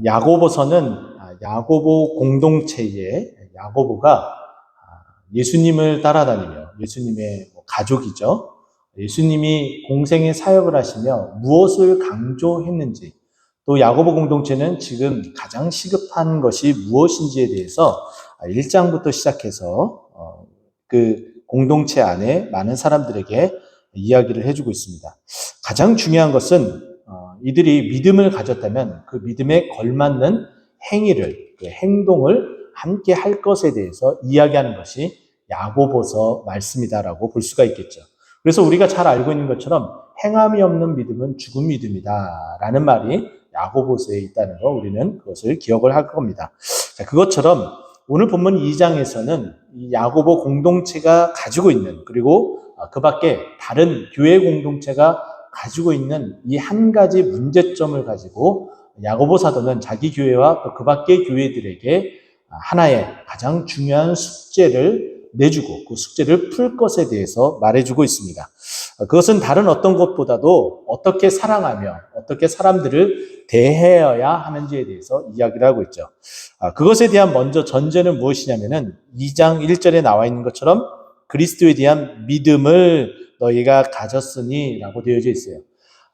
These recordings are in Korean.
야고보서는 야고보 공동체의 야고보가 예수님을 따라다니며 예수님의 가족이죠. 예수님이 공생의 사역을 하시며 무엇을 강조했는지, 또 야고보 공동체는 지금 가장 시급한 것이 무엇인지에 대해서 1장부터 시작해서 그 공동체 안에 많은 사람들에게 이야기를 해주고 있습니다. 가장 중요한 것은 이들이 믿음을 가졌다면 그 믿음에 걸맞는 행위를, 그 행동을 함께 할 것에 대해서 이야기하는 것이 야고보서 말씀이다라고 볼 수가 있겠죠. 그래서 우리가 잘 알고 있는 것처럼 행함이 없는 믿음은 죽은 믿음이다라는 말이 야고보서에 있다는 거, 우리는 그것을 기억을 할 겁니다. 자, 그것처럼 오늘 본문 2장에서는 이 야고보 공동체가 가지고 있는, 그리고 그 밖에 다른 교회 공동체가 가지고 있는 이 한 가지 문제점을 가지고 야고보 사도는 자기 교회와 또 그 밖의 교회들에게 하나의 가장 중요한 숙제를 내주고 그 숙제를 풀 것에 대해서 말해주고 있습니다. 그것은 다른 어떤 것보다도 어떻게 사랑하며 어떻게 사람들을 대해야 하는지에 대해서 이야기를 하고 있죠. 그것에 대한 먼저 전제는 무엇이냐면은 2장 1절에 나와 있는 것처럼 그리스도에 대한 믿음을 너희가 가졌으니 라고 되어져 있어요.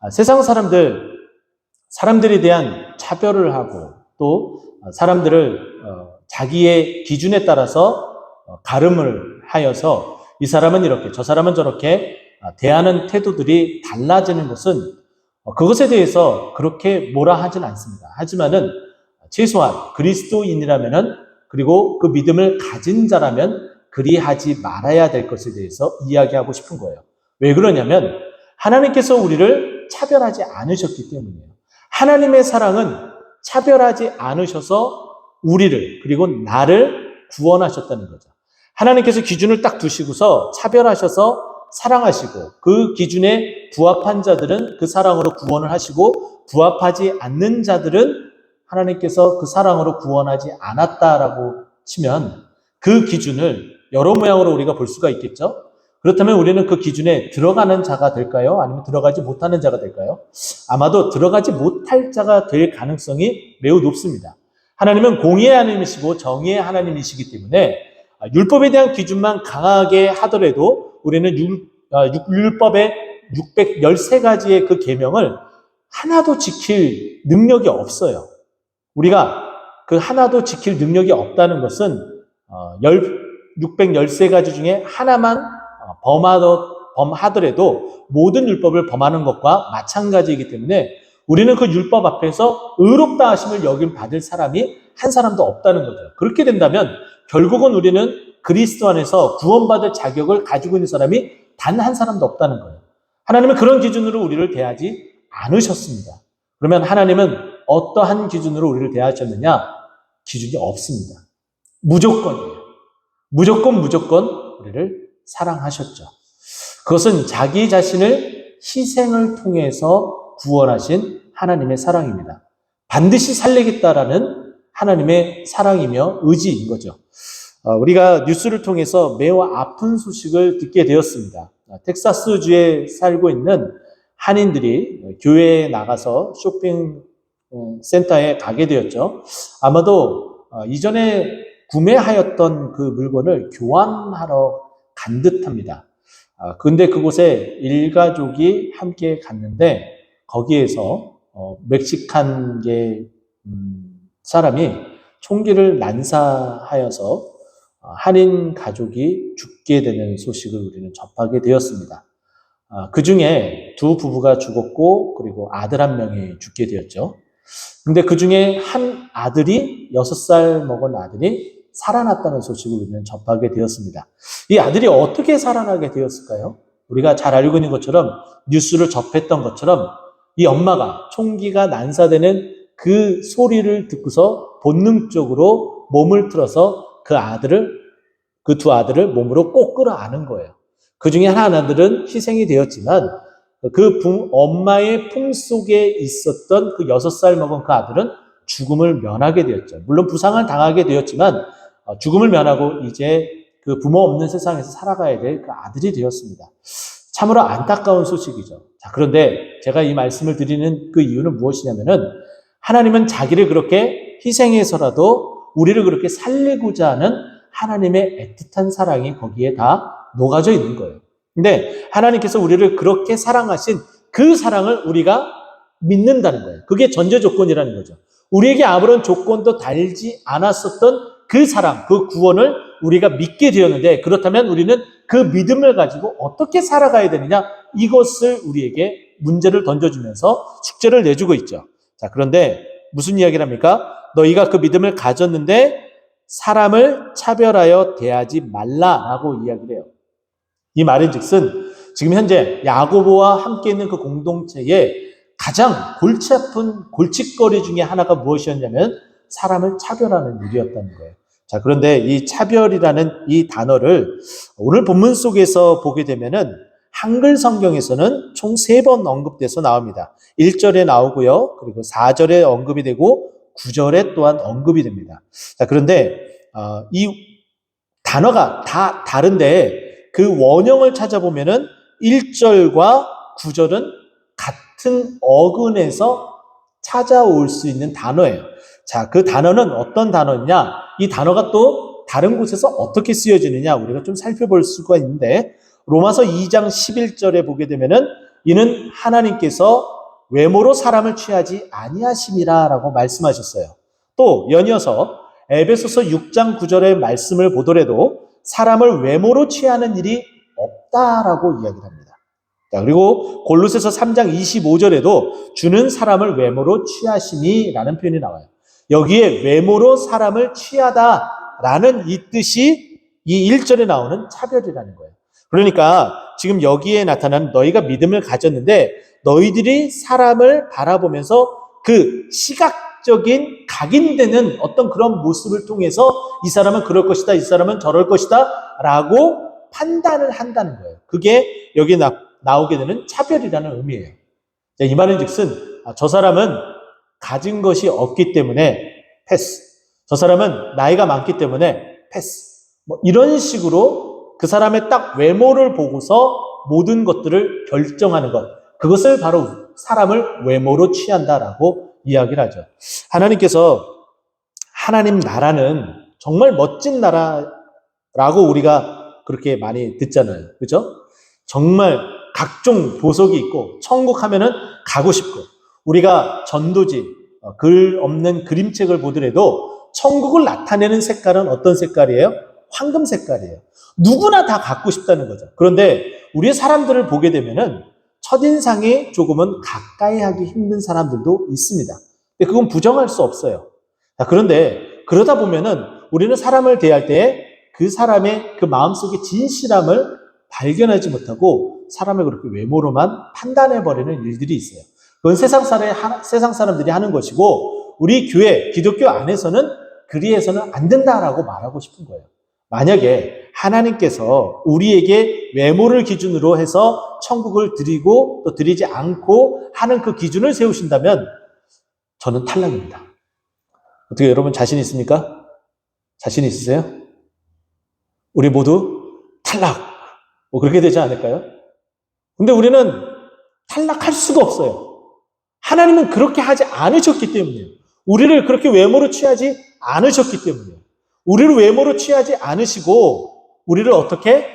세상 사람들에 대한 차별을 하고 또 사람들을 자기의 기준에 따라서 가름을 하여서 이 사람은 이렇게 저 사람은 저렇게 대하는 태도들이 달라지는 것은 그것에 대해서 그렇게 뭐라 하진 않습니다. 하지만은 최소한 그리스도인이라면은, 그리고 그 믿음을 가진 자라면 그리하지 말아야 될 것에 대해서 이야기하고 싶은 거예요. 왜 그러냐면 하나님께서 우리를 차별하지 않으셨기 때문이에요. 하나님의 사랑은 차별하지 않으셔서 우리를, 그리고 나를 구원하셨다는 거죠. 하나님께서 기준을 딱 두시고서 차별하셔서 사랑하시고 그 기준에 부합한 자들은 그 사랑으로 구원을 하시고 부합하지 않는 자들은 하나님께서 그 사랑으로 구원하지 않았다라고 치면 그 기준을 여러 모양으로 우리가 볼 수가 있겠죠. 그렇다면 우리는 그 기준에 들어가는 자가 될까요? 아니면 들어가지 못하는 자가 될까요? 아마도 들어가지 못할 자가 될 가능성이 매우 높습니다. 하나님은 공의의 하나님이시고 정의의 하나님이시기 때문에 율법에 대한 기준만 강하게 하더라도 우리는 율법의 613가지의 그 계명을 하나도 지킬 능력이 없어요. 우리가 그 하나도 지킬 능력이 없다는 것은 613가지 중에 하나만 범하더라도 모든 율법을 범하는 것과 마찬가지이기 때문에 우리는 그 율법 앞에서 의롭다 하심을 받을 사람이 한 사람도 없다는 거죠. 그렇게 된다면 결국은 우리는 그리스도 안에서 구원받을 자격을 가지고 있는 사람이 단 한 사람도 없다는 거예요. 하나님은 그런 기준으로 우리를 대하지 않으셨습니다. 그러면 하나님은 어떠한 기준으로 우리를 대하셨느냐? 기준이 없습니다. 무조건이에요. 무조건 우리를 사랑하셨죠. 그것은 자기 자신을 희생을 통해서 구원하신 하나님의 사랑입니다. 반드시 살리겠다라는 하나님의 사랑이며 의지인 거죠. 우리가 뉴스를 통해서 매우 아픈 소식을 듣게 되었습니다. 텍사스주에 살고 있는 한인들이 교회에 나가서 쇼핑 센터에 가게 되었죠. 아마도 이전에 구매하였던 그 물건을 교환하러 간 듯합니다. 근데 그곳에 일가족이 함께 갔는데 거기에서 멕시칸계 사람이 총기를 난사하여서 한인 가족이 죽게 되는 소식을 우리는 접하게 되었습니다. 그 중에 두 부부가 죽었고 그리고 아들 한 명이 죽게 되었죠. 근데 그 중에 한 아들이 6살 먹은 아들이 살아났다는 소식을 우리는 접하게 되었습니다. 이 아들이 어떻게 살아나게 되었을까요? 우리가 잘 알고 있는 것처럼 뉴스를 접했던 것처럼 이 엄마가 총기가 난사되는 그 소리를 듣고서 본능적으로 몸을 틀어서 그 두 아들을 몸으로 꼭 끌어안은 거예요. 그 중에 한 아들은 희생이 되었지만 그 엄마의 품 속에 있었던 그 6살 먹은 그 아들은 죽음을 면하게 되었죠. 물론 부상을 당하게 되었지만 죽음을 면하고 이제 그 부모 없는 세상에서 살아가야 될 그 아들이 되었습니다. 참으로 안타까운 소식이죠. 자, 그런데 제가 이 말씀을 드리는 그 이유는 무엇이냐면은 하나님은 자기를 그렇게 희생해서라도 우리를 그렇게 살리고자 하는 하나님의 애틋한 사랑이 거기에 다 녹아져 있는 거예요. 근데 하나님께서 우리를 그렇게 사랑하신 그 사랑을 우리가 믿는다는 거예요. 그게 전제 조건이라는 거죠. 우리에게 아무런 조건도 달지 않았었던 그 사랑, 그 구원을 우리가 믿게 되었는데, 그렇다면 우리는 그 믿음을 가지고 어떻게 살아가야 되느냐, 이것을 우리에게 문제를 던져주면서 숙제를 내주고 있죠. 자, 그런데 무슨 이야기를 합니까? 너희가 그 믿음을 가졌는데 사람을 차별하여 대하지 말라라고 이야기를 해요. 이 말인 즉슨 지금 현재 야고보와 함께 있는 그 공동체에 가장 골치 아픈 골칫거리 중에 하나가 무엇이었냐면 사람을 차별하는 일이었다는 거예요. 자, 그런데 이 차별이라는 이 단어를 오늘 본문 속에서 보게 되면은 한글 성경에서는 총 3번 언급돼서 나옵니다. 1절에 나오고요. 그리고 4절에 언급이 되고 9절에 또한 언급이 됩니다. 자, 그런데 이 단어가 다 다른데 그 원형을 찾아보면은 1절과 9절은 같은 어근에서 찾아올 수 있는 단어예요. 자, 그 단어는 어떤 단어냐? 이 단어가 또 다른 곳에서 어떻게 쓰여지느냐? 우리가 좀 살펴볼 수가 있는데, 로마서 2장 11절에 보게 되면은 이는 하나님께서 외모로 사람을 취하지 아니하심이라라고 말씀하셨어요. 또 연이어서 에베소서 6장 9절의 말씀을 보더라도 사람을 외모로 취하는 일이 없다라고 이야기를 합니다. 자, 그리고 골로새서 3장 25절에도 주는 사람을 외모로 취하심이라는 표현이 나와요. 여기에 외모로 사람을 취하다라는 이 뜻이 이 1절에 나오는 차별이라는 거예요. 그러니까 지금 여기에 나타난 너희가 믿음을 가졌는데 너희들이 사람을 바라보면서 그 시각적인 각인되는 어떤 그런 모습을 통해서 이 사람은 그럴 것이다, 이 사람은 저럴 것이다 라고 판단을 한다는 거예요. 그게 여기에 나오게 되는 차별이라는 의미예요. 이 말은 즉슨 저 사람은 가진 것이 없기 때문에 패스, 저 사람은 나이가 많기 때문에 패스, 뭐 이런 식으로 그 사람의 딱 외모를 보고서 모든 것들을 결정하는 것, 그것을 바로 사람을 외모로 취한다라고 이야기를 하죠. 하나님께서 하나님 나라는 정말 멋진 나라라고 우리가 그렇게 많이 듣잖아요. 그죠? 정말 각종 보석이 있고 천국 하면은 가고 싶고, 우리가 전도지, 글 없는 그림책을 보더라도 천국을 나타내는 색깔은 어떤 색깔이에요? 황금 색깔이에요. 누구나 다 갖고 싶다는 거죠. 그런데 우리의 사람들을 보게 되면은 첫인상에 조금은 가까이 하기 힘든 사람들도 있습니다. 근데 그건 부정할 수 없어요. 자, 그런데 그러다 보면은 우리는 사람을 대할 때 그 사람의 그 마음속의 진실함을 발견하지 못하고 사람을 그렇게 외모로만 판단해버리는 일들이 있어요. 그건 세상 사람들이 하는 것이고, 우리 교회, 기독교 안에서는 그리해서는 안 된다라고 말하고 싶은 거예요. 만약에 하나님께서 우리에게 외모를 기준으로 해서 천국을 드리고 또 드리지 않고 하는 그 기준을 세우신다면 저는 탈락입니다. 어떻게 여러분 자신 있습니까? 자신 있으세요? 우리 모두 탈락. 뭐 그렇게 되지 않을까요? 근데 우리는 탈락할 수가 없어요. 하나님은 그렇게 하지 않으셨기 때문이에요. 우리를 그렇게 외모로 취하지 않으셨기 때문이에요. 우리를 외모로 취하지 않으시고 우리를 어떻게?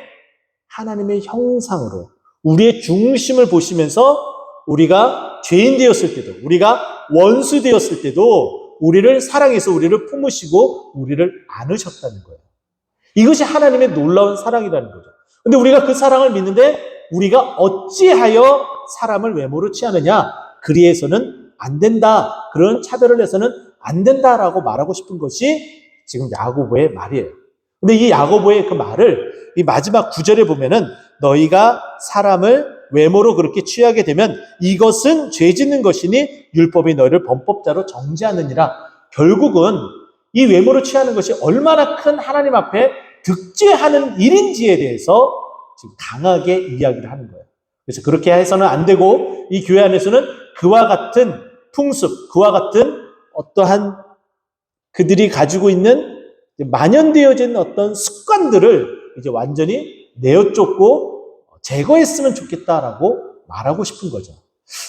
하나님의 형상으로 우리의 중심을 보시면서 우리가 죄인 되었을 때도, 우리가 원수 되었을 때도 우리를 사랑해서 우리를 품으시고 우리를 안으셨다는 거예요. 이것이 하나님의 놀라운 사랑이라는 거죠. 근데 우리가 그 사랑을 믿는데 우리가 어찌하여 사람을 외모로 취하느냐? 그리해서는 안 된다. 그런 차별을 해서는 안 된다라고 말하고 싶은 것이 지금 야고보의 말이에요. 근데 이 야고보의 그 말을 이 마지막 9절에 보면은 너희가 사람을 외모로 그렇게 취하게 되면 이것은 죄 짓는 것이니 율법이 너희를 범법자로 정죄하느니라. 결국은 이 외모로 취하는 것이 얼마나 큰 하나님 앞에 득죄하는 일인지에 대해서 지금 강하게 이야기를 하는 거예요. 그래서 그렇게 해서는 안 되고 이 교회 안에서는 그와 같은 풍습, 그와 같은 어떠한 그들이 가지고 있는 만연되어진 어떤 습관들을 이제 완전히 내어쫓고 제거했으면 좋겠다라고 말하고 싶은 거죠.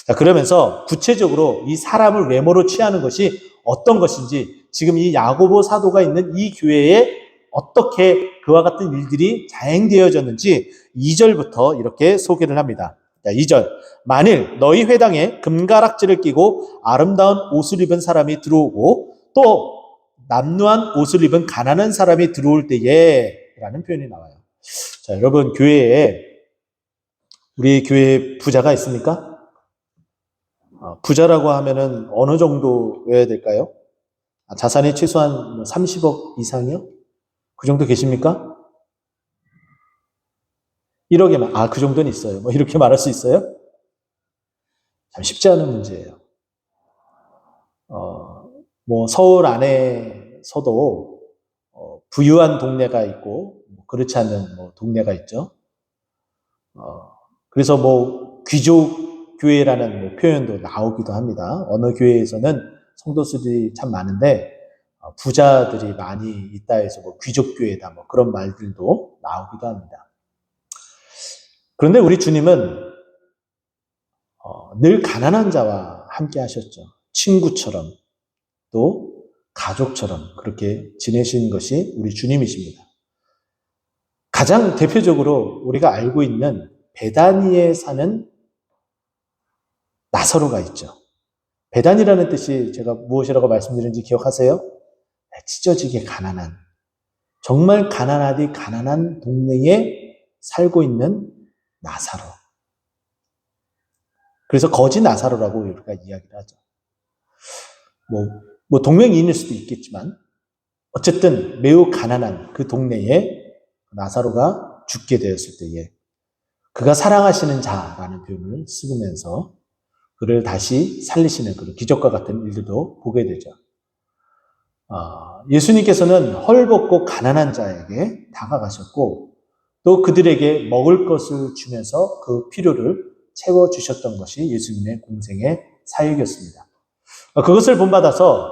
자, 그러면서 구체적으로 이 사람을 외모로 취하는 것이 어떤 것인지 지금 이 야고보 사도가 있는 이 교회에 어떻게 그와 같은 일들이 자행되어졌는지 2절부터 이렇게 소개를 합니다. 자, 2절. 만일 너희 회당에 금가락지를 끼고 아름다운 옷을 입은 사람이 들어오고 또 남루한 옷을 입은 가난한 사람이 들어올 때에 라는 표현이 나와요. 자, 여러분 교회에 우리 교회에 부자가 있습니까? 부자라고 하면은 어느 정도여야 될까요? 자산이 최소한 30억 이상이요? 그 정도 계십니까? 1억에만, 그 정도는 있어요. 뭐 이렇게 말할 수 있어요? 참 쉽지 않은 문제예요. 뭐 서울 안에서도 부유한 동네가 있고 그렇지 않은 뭐 동네가 있죠. 그래서 뭐 귀족 교회라는 뭐 표현도 나오기도 합니다. 어느 교회에서는 성도수들이 참 많은데 부자들이 많이 있다 해서 뭐 귀족 교회다 뭐 그런 말들도 나오기도 합니다. 그런데 우리 주님은 늘 가난한 자와 함께 하셨죠. 친구처럼 또 가족처럼 그렇게 지내신 것이 우리 주님이십니다. 가장 대표적으로 우리가 알고 있는 베다니에 사는 나사로가 있죠. 베단이라는 뜻이 제가 무엇이라고 말씀드렸는지 기억하세요? 찢어지게 가난한, 정말 가난하디 가난한 동네에 살고 있는 나사로. 그래서 거지 나사로라고 우리가 이야기를 하죠. 뭐 동명이인일 수도 있겠지만 어쨌든 매우 가난한 그 동네에 나사로가 죽게 되었을 때에 그가 사랑하시는 자라는 표현을 쓰면서 그를 다시 살리시는 그런 기적과 같은 일들도 보게 되죠. 예수님께서는 헐벗고 가난한 자에게 다가가셨고 또 그들에게 먹을 것을 주면서 그 필요를 채워주셨던 것이 예수님의 공생의 사역이었습니다. 그것을 본받아서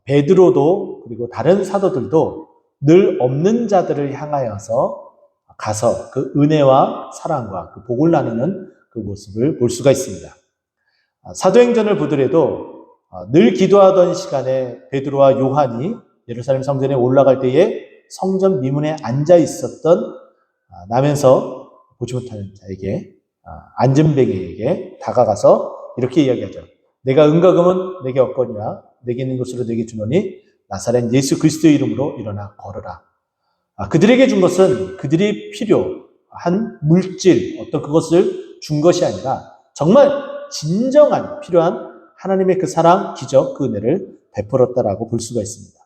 베드로도 그리고 다른 사도들도 늘 없는 자들을 향하여서 가서 그 은혜와 사랑과 그 복을 나누는 그 모습을 볼 수가 있습니다. 사도행전을 보더라도 늘 기도하던 시간에 베드로와 요한이 예루살렘 성전에 올라갈 때에 성전 미문에 앉아 있었던 나면서 보지 못하는 자에게 안전뱅이에게 다가가서 이렇게 이야기하죠. 내가 은과 금은 내게 없거니와 내게 있는 것으로 내게 주노니 나사렛 예수 그리스도의 이름으로 일어나 걸어라. 그들에게 준 것은 그들이 필요한 물질 어떤 그것을 준 것이 아니라 정말 진정한 필요한 하나님의 그 사랑, 기적, 그 은혜를 베풀었다라고 볼 수가 있습니다.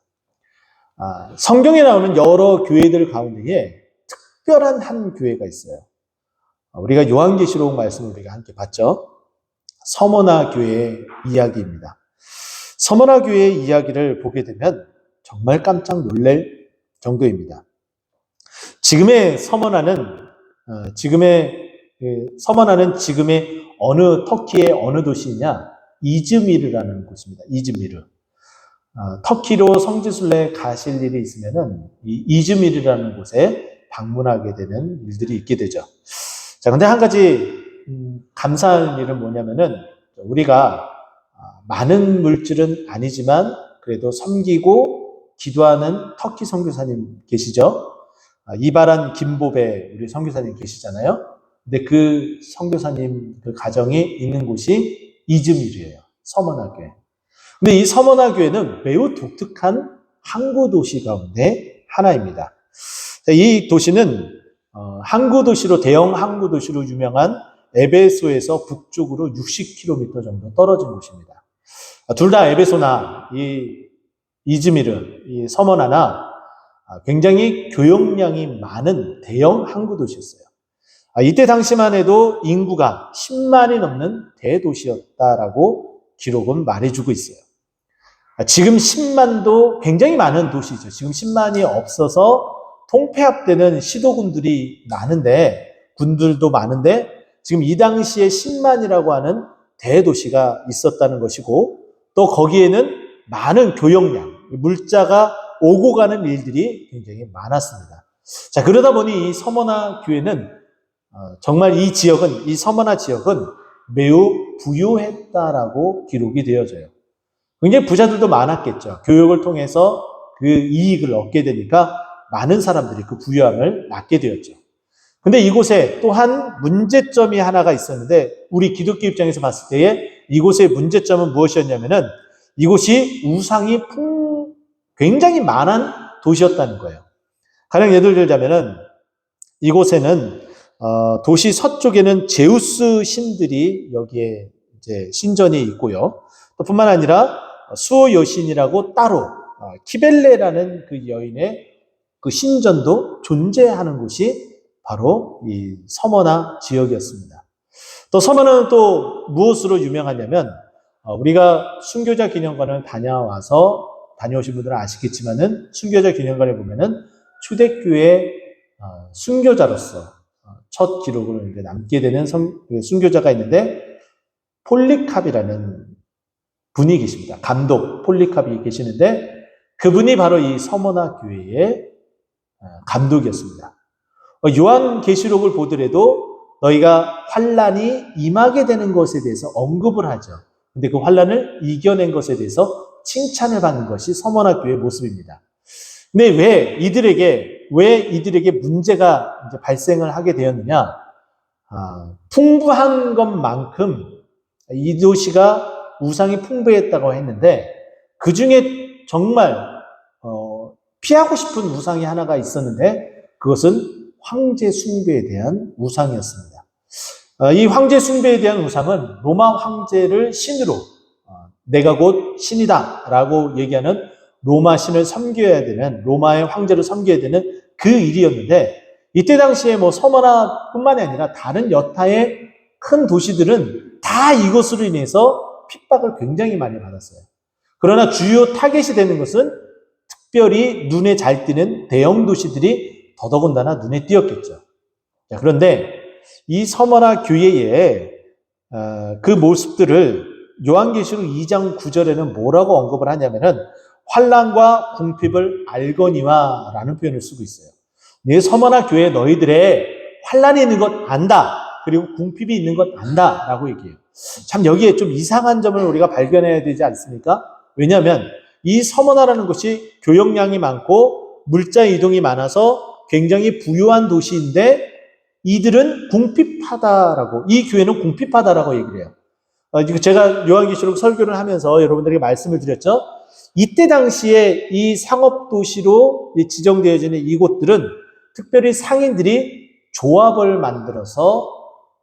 성경에 나오는 여러 교회들 가운데에 특별한 한 교회가 있어요. 우리가 요한계시록 말씀을 우리가 함께 봤죠. 서머나 교회의 이야기입니다. 서머나 교회의 이야기를 보게 되면 정말 깜짝 놀랄 정도입니다. 지금의 서머나는 지금의 어느 터키의 어느 도시냐? 이즈미르라는 곳입니다. 이즈미르. 터키로 성지순례 가실 일이 있으면은 이 이즈미르라는 곳에 방문하게 되는 일들이 있게 되죠. 자, 근데 한 가지 감사할 일은 뭐냐면은 우리가 많은 물질은 아니지만 그래도 섬기고 기도하는 터키 선교사님 계시죠? 이바란 김보배 우리 선교사님 계시잖아요. 근데 그 선교사님 그 가정이 있는 곳이 이즈미르예요. 서머나 교회. 근데 이 서머나 교회는 매우 독특한 항구 도시 가운데 하나입니다. 이 도시는 항구 도시로 대형 항구 도시로 유명한 에베소에서 북쪽으로 60km 정도 떨어진 곳입니다. 둘 다 에베소나 이 이즈미르, 이 서머나나 굉장히 교역량이 많은 대형 항구 도시였어요. 이때 당시만 해도 인구가 10만이 넘는 대도시였다라고 기록은 말해주고 있어요. 지금 10만도 굉장히 많은 도시죠. 지금 10만이 없어서 통폐합되는 시도군들이 많은데, 군들도 많은데, 지금 이 당시에 10만이라고 하는 대도시가 있었다는 것이고, 또 거기에는 많은 교역량, 물자가 오고 가는 일들이 굉장히 많았습니다. 자, 그러다 보니 이 서머나 교회는 정말 이 서머나 지역은 매우 부유했다라고 기록이 되어져요. 굉장히 부자들도 많았겠죠. 교육을 통해서 그 이익을 얻게 되니까 많은 사람들이 그 부유함을 낳게 되었죠. 근데 이곳에 또한 문제점이 하나가 있었는데 우리 기독교 입장에서 봤을 때에 이곳의 문제점은 무엇이었냐면은 이곳이 우상이 굉장히 많은 도시였다는 거예요. 가령 예를 들자면은 이곳에는 도시 서쪽에는 제우스 신들이 여기에 이제 신전이 있고요. 또 뿐만 아니라 수호 여신이라고 따로 키벨레라는 그 여인의 그 신전도 존재하는 곳이 바로 이 서머나 지역이었습니다. 또 서머나는 또 무엇으로 유명하냐면 우리가 순교자 기념관을 다녀오신 분들은 아시겠지만은 순교자 기념관에 보면은 초대교회 순교자로서 첫 기록을 남게 되는 순교자가 있는데 폴리캅이라는 분이 계십니다. 감독 폴리캅이 계시는데 그분이 바로 이 서머나 교회의 감독이었습니다. 요한계시록을 보더라도 너희가 환란이 임하게 되는 것에 대해서 언급을 하죠. 근데 그 환란을 이겨낸 것에 대해서 칭찬을 받는 것이 서머나 교회의 모습입니다. 근데 왜 이들에게 문제가 이제 발생을 하게 되었느냐? 풍부한 것만큼 이 도시가 우상이 풍부했다고 했는데 그 중에 정말 피하고 싶은 우상이 하나가 있었는데 그것은 황제 숭배에 대한 우상이었습니다. 이 황제 숭배에 대한 우상은 로마 황제를 신으로 내가 곧 신이다 라고 얘기하는 로마 신을 섬겨야 되는 로마의 황제를 섬겨야 되는 그 일이었는데 이때 당시에 뭐 서머나뿐만이 아니라 다른 여타의 큰 도시들은 다 이것으로 인해서 핍박을 굉장히 많이 받았어요. 그러나 주요 타겟이 되는 것은 특별히 눈에 잘 띄는 대형 도시들이 더더군다나 눈에 띄었겠죠. 그런데 이 서머나 교회의 그 모습들을 요한계시록 2장 9절에는 뭐라고 언급을 하냐면은 환난과 궁핍을 알거니와 라는 표현을 쓰고 있어요. 네 서머나 교회 너희들의 환난이 있는 것 안다. 그리고 궁핍이 있는 것 안다. 라고 얘기해요. 참 여기에 좀 이상한 점을 우리가 발견해야 되지 않습니까? 왜냐하면 이 서머나라는 것이 교역량이 많고 물자 이동이 많아서 굉장히 부유한 도시인데 이들은 궁핍하다라고, 이 교회는 궁핍하다라고 얘기를 해요. 제가 요한계시록 설교를 하면서 여러분들에게 말씀을 드렸죠. 이때 당시에 이 상업도시로 지정되어지는 이곳들은 특별히 상인들이 조합을 만들어서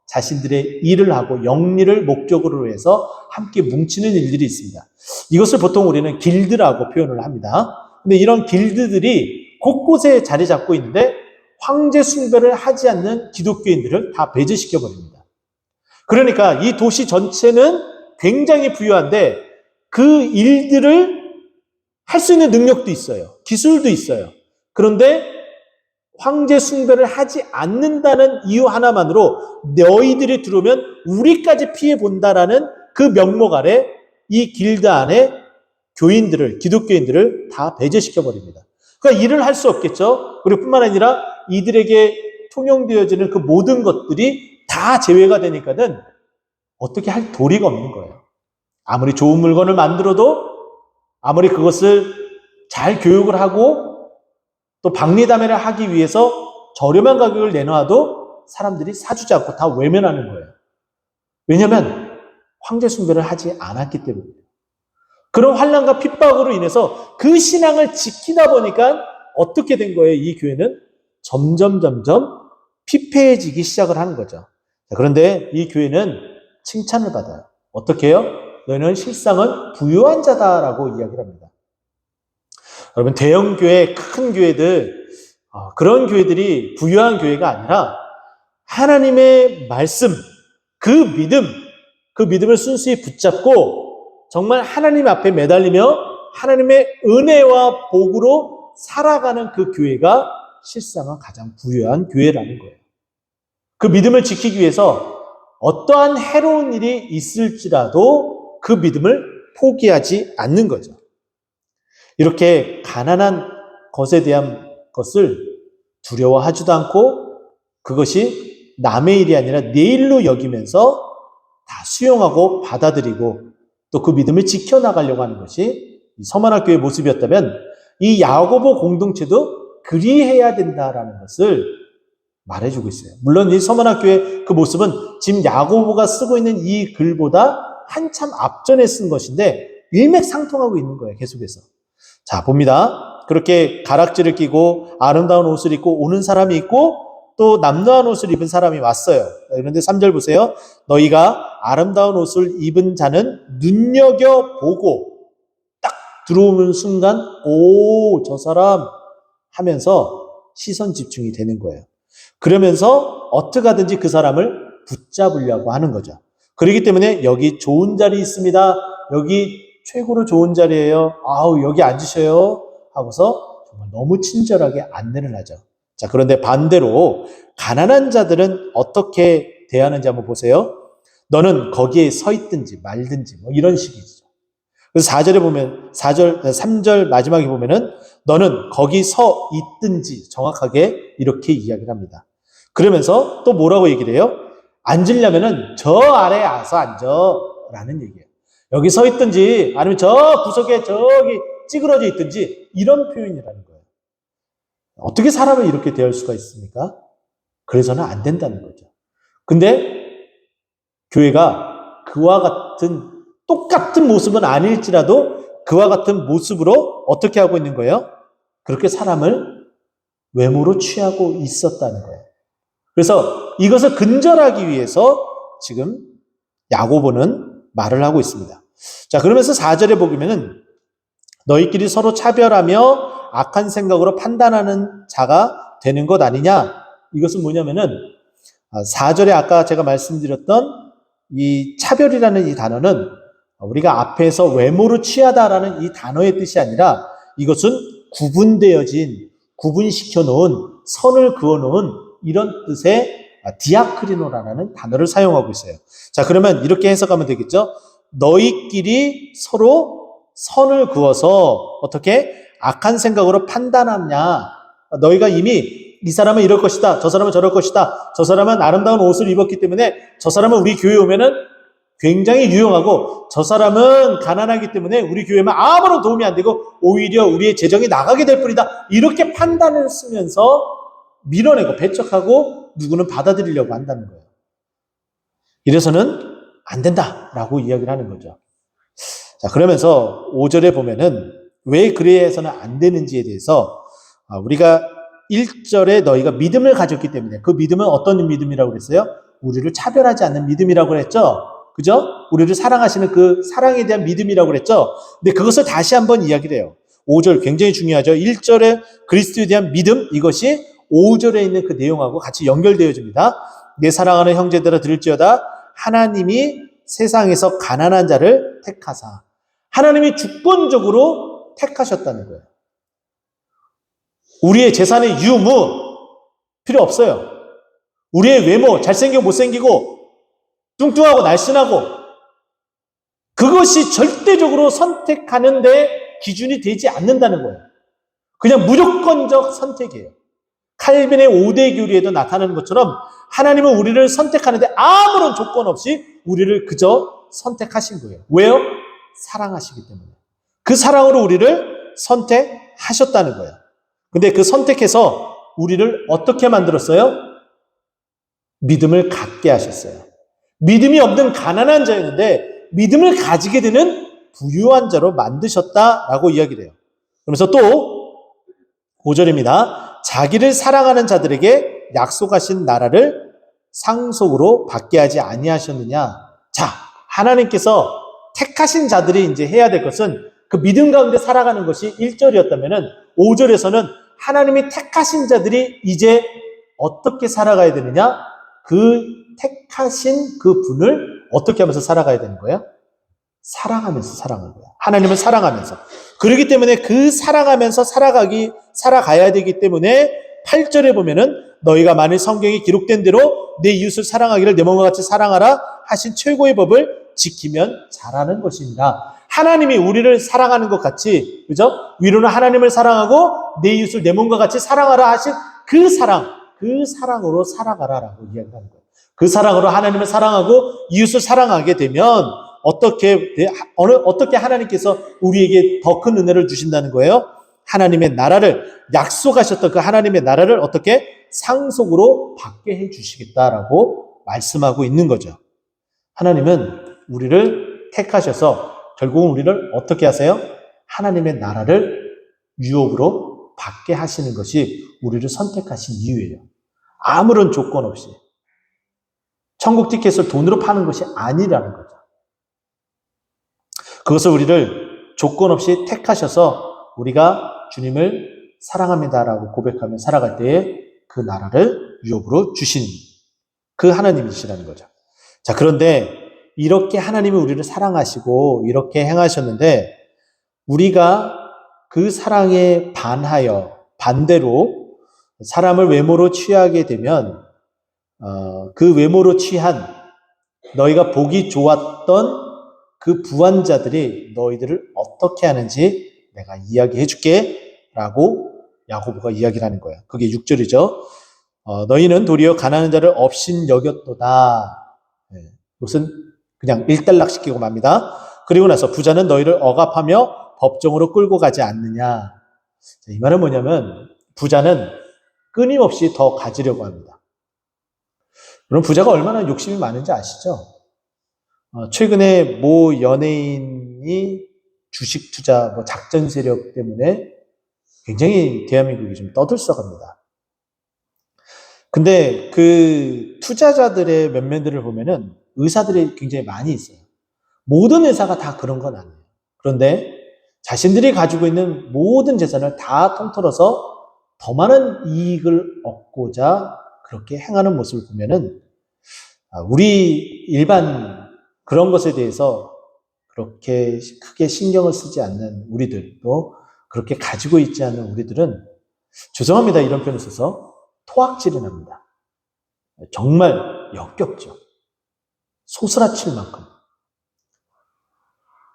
자신들의 일을 하고 영리를 목적으로 해서 함께 뭉치는 일들이 있습니다. 이것을 보통 우리는 길드라고 표현을 합니다. 근데 이런 길드들이 곳곳에 자리 잡고 있는데 황제 숭배를 하지 않는 기독교인들을 다 배제시켜 버립니다. 그러니까 이 도시 전체는 굉장히 부유한데 그 일들을 할 수 있는 능력도 있어요. 기술도 있어요. 그런데 황제 숭배를 하지 않는다는 이유 하나만으로 너희들이 들어오면 우리까지 피해 본다라는 그 명목 아래 이 길드 안에 기독교인들을 다 배제시켜 버립니다. 그러니까 일을 할 수 없겠죠. 그리고 뿐만 아니라 이들에게 통용되어지는 그 모든 것들이 다 제외가 되니까는 어떻게 할 도리가 없는 거예요. 아무리 좋은 물건을 만들어도 아무리 그것을 잘 교육을 하고 또 박리다매를 하기 위해서 저렴한 가격을 내놔도 사람들이 사주지 않고 다 외면하는 거예요. 왜냐하면 황제 숭배를 하지 않았기 때문입니다. 그런 환난과 핍박으로 인해서 그 신앙을 지키다 보니까 어떻게 된 거예요? 이 교회는 점점 피폐해지기 시작을 하는 거죠. 그런데 이 교회는 칭찬을 받아요. 어떻게 해요? 너희는 실상은 부유한 자다라고 이야기를 합니다. 여러분 대형 교회, 큰 교회들 그런 교회들이 부유한 교회가 아니라 하나님의 말씀, 그 믿음을 순수히 붙잡고 정말 하나님 앞에 매달리며 하나님의 은혜와 복으로 살아가는 그 교회가 실상은 가장 부유한 교회라는 거예요. 그 믿음을 지키기 위해서 어떠한 해로운 일이 있을지라도 그 믿음을 포기하지 않는 거죠. 이렇게 가난한 것에 대한 것을 두려워하지도 않고 그것이 남의 일이 아니라 내 일로 여기면서 다 수용하고 받아들이고 또 그 믿음을 지켜나가려고 하는 것이 이 서만학교의 모습이었다면 이 야고보 공동체도 그리해야 된다라는 것을 말해주고 있어요. 물론 이 서만학교의 그 모습은 지금 야고보가 쓰고 있는 이 글보다 한참 앞전에 쓴 것인데 일맥상통하고 있는 거예요. 계속해서. 자, 봅니다. 그렇게 가락지를 끼고 아름다운 옷을 입고 오는 사람이 있고 또 남루한 옷을 입은 사람이 왔어요. 그런데 3절 보세요. 너희가 아름다운 옷을 입은 자는 눈여겨보고 딱 들어오는 순간 오, 저 사람 하면서 시선 집중이 되는 거예요. 그러면서 어떻게 하든지 그 사람을 붙잡으려고 하는 거죠. 그렇기 때문에 여기 좋은 자리 있습니다. 여기 최고로 좋은 자리예요. 아우, 여기 앉으셔요. 하고서 정말 너무 친절하게 안내를 하죠. 자, 그런데 반대로 가난한 자들은 어떻게 대하는지 한번 보세요. 너는 거기에 서 있든지 말든지 뭐 이런 식이죠. 그래서 4절에 보면 3절 마지막에 보면은 너는 거기 서 있든지 정확하게 이렇게 이야기를 합니다. 그러면서 또 뭐라고 얘기를 해요? 앉으려면은 저 아래에 와서 앉아라는 얘기예요. 여기 서 있든지 아니면 저 구석에 저기 찌그러져 있든지 이런 표현이라는 거예요. 어떻게 사람을 이렇게 대할 수가 있습니까? 그래서는 안 된다는 거죠. 근데 교회가 그와 같은 똑같은 모습은 아닐지라도 그와 같은 모습으로 어떻게 하고 있는 거예요? 그렇게 사람을 외모로 취하고 있었다는 거예요. 그래서 이것을 근절하기 위해서 지금 야고보는 말을 하고 있습니다. 자, 그러면서 4절에 보면은 너희끼리 서로 차별하며 악한 생각으로 판단하는 자가 되는 것 아니냐? 이것은 뭐냐면은 4절에 아까 제가 말씀드렸던 이 차별이라는 이 단어는 우리가 앞에서 외모로 취하다라는 이 단어의 뜻이 아니라 이것은 구분되어진, 구분시켜 놓은, 선을 그어 놓은 이런 뜻의 디아크리노라는 단어를 사용하고 있어요. 자, 그러면 이렇게 해석하면 되겠죠? 너희끼리 서로 선을 그어서 어떻게 악한 생각으로 판단하냐? 너희가 이미 이 사람은 이럴 것이다. 저 사람은 저럴 것이다. 저 사람은 아름다운 옷을 입었기 때문에 저 사람은 우리 교회에 오면은 굉장히 유용하고 저 사람은 가난하기 때문에 우리 교회만 아무런 도움이 안 되고 오히려 우리의 재정이 나가게 될 뿐이다. 이렇게 판단을 쓰면서 밀어내고 배척하고 누구는 받아들이려고 한다는 거예요. 이래서는 안 된다라고 이야기를 하는 거죠. 자, 그러면서 5절에 보면은 왜 그래서는 안 되는지에 대해서 우리가 1절에 너희가 믿음을 가졌기 때문에 그 믿음은 어떤 믿음이라고 그랬어요? 우리를 차별하지 않는 믿음이라고 그랬죠? 그죠? 우리를 사랑하시는 그 사랑에 대한 믿음이라고 그랬죠? 근데 그것을 다시 한번 이야기를 해요. 5절 굉장히 중요하죠. 1절에 그리스도에 대한 믿음, 이것이 5절에 있는 그 내용하고 같이 연결되어집니다. 내 사랑하는 형제들아 들을지어다 하나님이 세상에서 가난한 자를 택하사. 하나님이 주권적으로 택하셨다는 거예요. 우리의 재산의 유무 필요 없어요. 우리의 외모, 잘생기고 못생기고 뚱뚱하고 날씬하고 그것이 절대적으로 선택하는 데 기준이 되지 않는다는 거예요. 그냥 무조건적 선택이에요. 칼빈의 5대 교리에도 나타나는 것처럼 하나님은 우리를 선택하는데 아무런 조건 없이 우리를 그저 선택하신 거예요. 왜요? 사랑하시기 때문에. 그 사랑으로 우리를 선택하셨다는 거예요. 근데 그 선택해서 우리를 어떻게 만들었어요? 믿음을 갖게 하셨어요. 믿음이 없는 가난한 자였는데 믿음을 가지게 되는 부유한 자로 만드셨다라고 이야기를 해요. 그러면서 또 5절입니다. 자기를 사랑하는 자들에게 약속하신 나라를 상속으로 받게 하지 아니하셨느냐. 자, 하나님께서 택하신 자들이 이제 해야 될 것은 그 믿음 가운데 살아가는 것이 1절이었다면은 5절에서는 하나님이 택하신 자들이 이제 어떻게 살아가야 되느냐? 그 택하신 그 분을 어떻게 하면서 살아가야 되는 거예요? 사랑하면서 살아가는 거예요. 하나님을 사랑하면서. 그렇기 때문에 그 사랑하면서 살아가야 되기 때문에 8절에 보면은 너희가 만일 성경이 기록된 대로 내 이웃을 사랑하기를 내 몸과 같이 사랑하라 하신 최고의 법을 지키면 잘하는 것입니다. 하나님이 우리를 사랑하는 것 같이, 그죠? 위로는 하나님을 사랑하고 내 이웃을 내 몸과 같이 사랑하라 하신 그 사랑으로 살아가라라고 이야기하는 거예요. 그 사랑으로 하나님을 사랑하고 이웃을 사랑하게 되면 어떻게 하나님께서 우리에게 더 큰 은혜를 주신다는 거예요? 하나님의 나라를, 약속하셨던 그 하나님의 나라를 어떻게 상속으로 받게 해주시겠다라고 말씀하고 있는 거죠. 하나님은 우리를 택하셔서 결국은 우리를 어떻게 하세요? 하나님의 나라를 유업으로 받게 하시는 것이 우리를 선택하신 이유예요. 아무런 조건 없이. 천국 티켓을 돈으로 파는 것이 아니라는 거죠. 그것을 우리를 조건 없이 택하셔서 우리가 주님을 사랑합니다라고 고백하며 살아갈 때에 그 나라를 유업으로 주신 그 하나님이시라는 거죠. 자, 그런데 이렇게 하나님이 우리를 사랑하시고 이렇게 행하셨는데 우리가 그 사랑에 반대로 사람을 외모로 취하게 되면 그 외모로 취한 너희가 보기 좋았던 그 부한자들이 너희들을 어떻게 하는지 내가 이야기해 줄게 라고 야고보가 이야기를 하는 거예요. 그게 6절이죠. 너희는 도리어 가난한 자를 업신 여겼도다. 이것은 그냥 일단락시키고 맙니다. 그리고 나서 부자는 너희를 억압하며 법정으로 끌고 가지 않느냐. 이 말은 뭐냐면 부자는 끊임없이 더 가지려고 합니다. 그럼 부자가 얼마나 욕심이 많은지 아시죠? 최근에 모 연예인이 주식 투자 작전 세력 때문에 굉장히 대한민국이 좀 떠들썩합니다. 근데 그 투자자들의 면면들을 보면은 의사들이 굉장히 많이 있어요. 모든 의사가 다 그런 건 아니에요. 그런데 자신들이 가지고 있는 모든 재산을 다 통틀어서 더 많은 이익을 얻고자 그렇게 행하는 모습을 보면은 우리 일반 그런 것에 대해서 그렇게 크게 신경을 쓰지 않는 우리들, 또 그렇게 가지고 있지 않는 우리들은 죄송합니다. 이런 표현을 써서 토악질이 납니다. 정말 역겹죠. 소스라칠 만큼.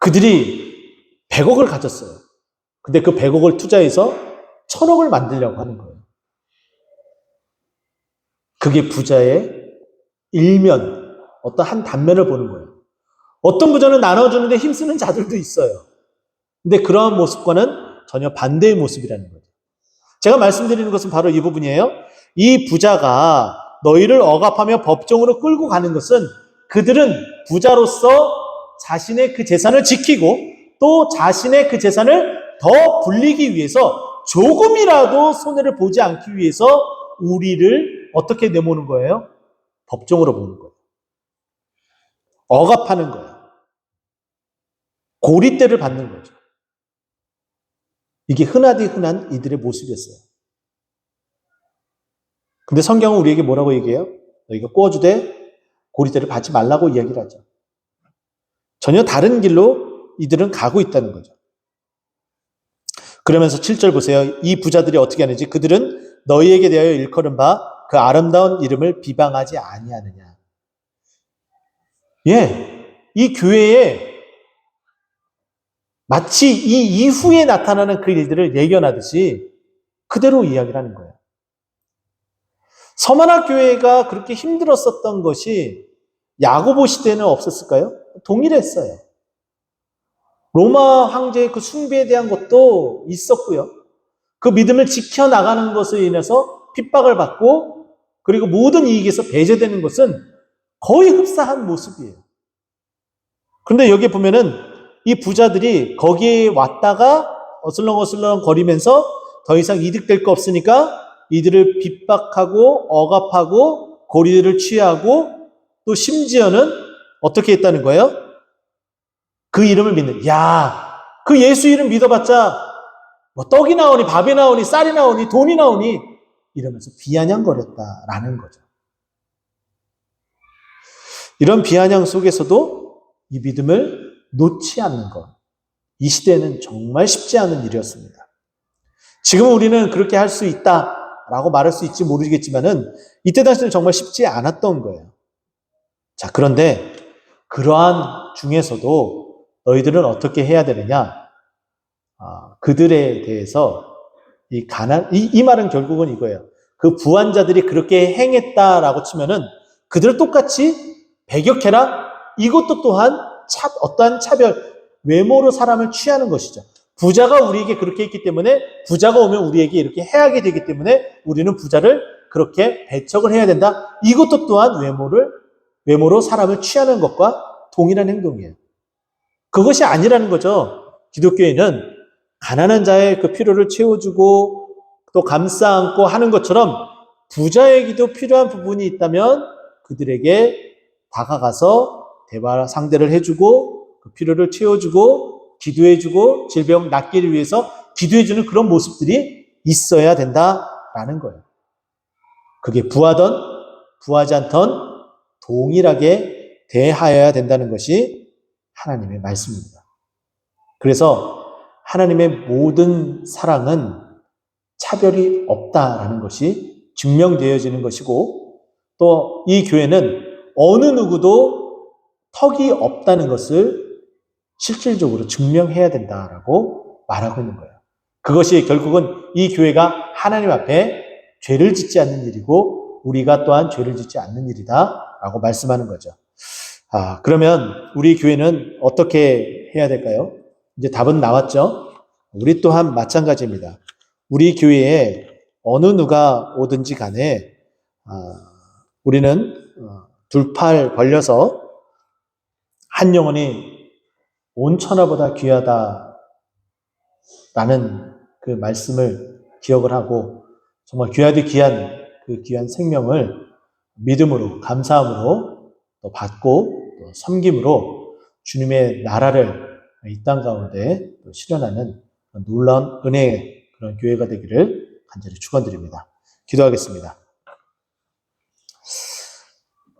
그들이 100억을 가졌어요. 근데 그 100억을 투자해서 1000억을 만들려고 하는 거예요. 그게 부자의 일면, 어떤 한 단면을 보는 거예요. 어떤 부자는 나눠주는데 힘쓰는 자들도 있어요. 근데 그러한 모습과는 전혀 반대의 모습이라는 거죠. 제가 말씀드리는 것은 바로 이 부분이에요. 이 부자가 너희를 억압하며 법정으로 끌고 가는 것은 그들은 부자로서 자신의 그 재산을 지키고 또 자신의 그 재산을 더 불리기 위해서 조금이라도 손해를 보지 않기 위해서 우리를 어떻게 내모는 거예요? 법정으로 보는 거예요. 억압하는 거예요. 고리대를 받는 거죠. 이게 흔하디 흔한 이들의 모습이었어요. 근데 성경은 우리에게 뭐라고 얘기해요? 너희가 꼬어주되 고리대를 받지 말라고 이야기를 하죠. 전혀 다른 길로 이들은 가고 있다는 거죠. 그러면서 7절 보세요. 이 부자들이 어떻게 하는지 그들은 너희에게 대하여 일컬은 바 그 아름다운 이름을 비방하지 아니하느냐. 이 교회에 마치 이 이후에 나타나는 그 일들을 예견하듯이 그대로 이야기를 하는 거예요. 서만화 교회가 그렇게 힘들었었던 것이 야고보 시대는 없었을까요? 동일했어요. 로마 황제의 그 숭배에 대한 것도 있었고요. 그 믿음을 지켜나가는 것에 인해서 핍박을 받고 그리고 모든 이익에서 배제되는 것은 거의 흡사한 모습이에요. 그런데 여기 보면은 이 부자들이 거기에 왔다가 어슬렁어슬렁 거리면서 더 이상 이득될 거 없으니까 이들을 핍박하고 억압하고 고리를 취하고 또 심지어는 어떻게 했다는 거예요? 그 이름을 믿는. 그 예수 이름 믿어봤자 뭐 떡이 나오니 밥이 나오니 쌀이 나오니 돈이 나오니 이러면서 비아냥거렸다라는 거죠. 이런 비아냥 속에서도 이 믿음을 놓지 않는 것. 이 시대에는 정말 쉽지 않은 일이었습니다. 지금 우리는 그렇게 할 수 있다라고 말할 수 있지 모르겠지만은 이때 당시는 정말 쉽지 않았던 거예요. 자, 그런데 그러한 중에서도 너희들은 어떻게 해야 되느냐? 그들에 대해서 이 말은 결국은 이거예요. 그 부한자들이 그렇게 행했다라고 치면은 그들을 똑같이 배격해라. 이것도 또한 어떠한 차별, 외모로 사람을 취하는 것이죠. 부자가 우리에게 그렇게 했기 때문에 부자가 오면 우리에게 이렇게 해하게 되기 때문에 우리는 부자를 그렇게 배척을 해야 된다. 이것도 또한 외모로 사람을 취하는 것과 동일한 행동이에요. 그것이 아니라는 거죠. 기독교인은 가난한 자의 그 필요를 채워주고 또 감싸 안고 하는 것처럼 부자에게도 필요한 부분이 있다면 그들에게 다가가서 대화 상대를 해주고 그 필요를 채워주고 기도해주고 질병 낫기를 위해서 기도해주는 그런 모습들이 있어야 된다라는 거예요. 그게 부하던 부하지 않던 동일하게 대하여야 된다는 것이 하나님의 말씀입니다. 그래서 하나님의 모든 사랑은 차별이 없다라는 것이 증명되어지는 것이고 또 이 교회는 어느 누구도 턱이 없다는 것을 실질적으로 증명해야 된다라고 말하고 있는 거예요. 그것이 결국은 이 교회가 하나님 앞에 죄를 짓지 않는 일이고 우리가 또한 죄를 짓지 않는 일이다라고 말씀하는 거죠. 그러면 우리 교회는 어떻게 해야 될까요? 이제 답은 나왔죠? 우리 또한 마찬가지입니다. 우리 교회에 어느 누가 오든지 간에 우리는 둘 팔 벌려서 한 영혼이 온 천하보다 귀하다라는 그 말씀을 기억을 하고 정말 귀하디 귀한 그 귀한 생명을 믿음으로 감사함으로 또 받고 또 섬김으로 주님의 나라를 이 땅 가운데 또 실현하는 놀라운 은혜의 그런 교회가 되기를 간절히 축원드립니다. 기도하겠습니다.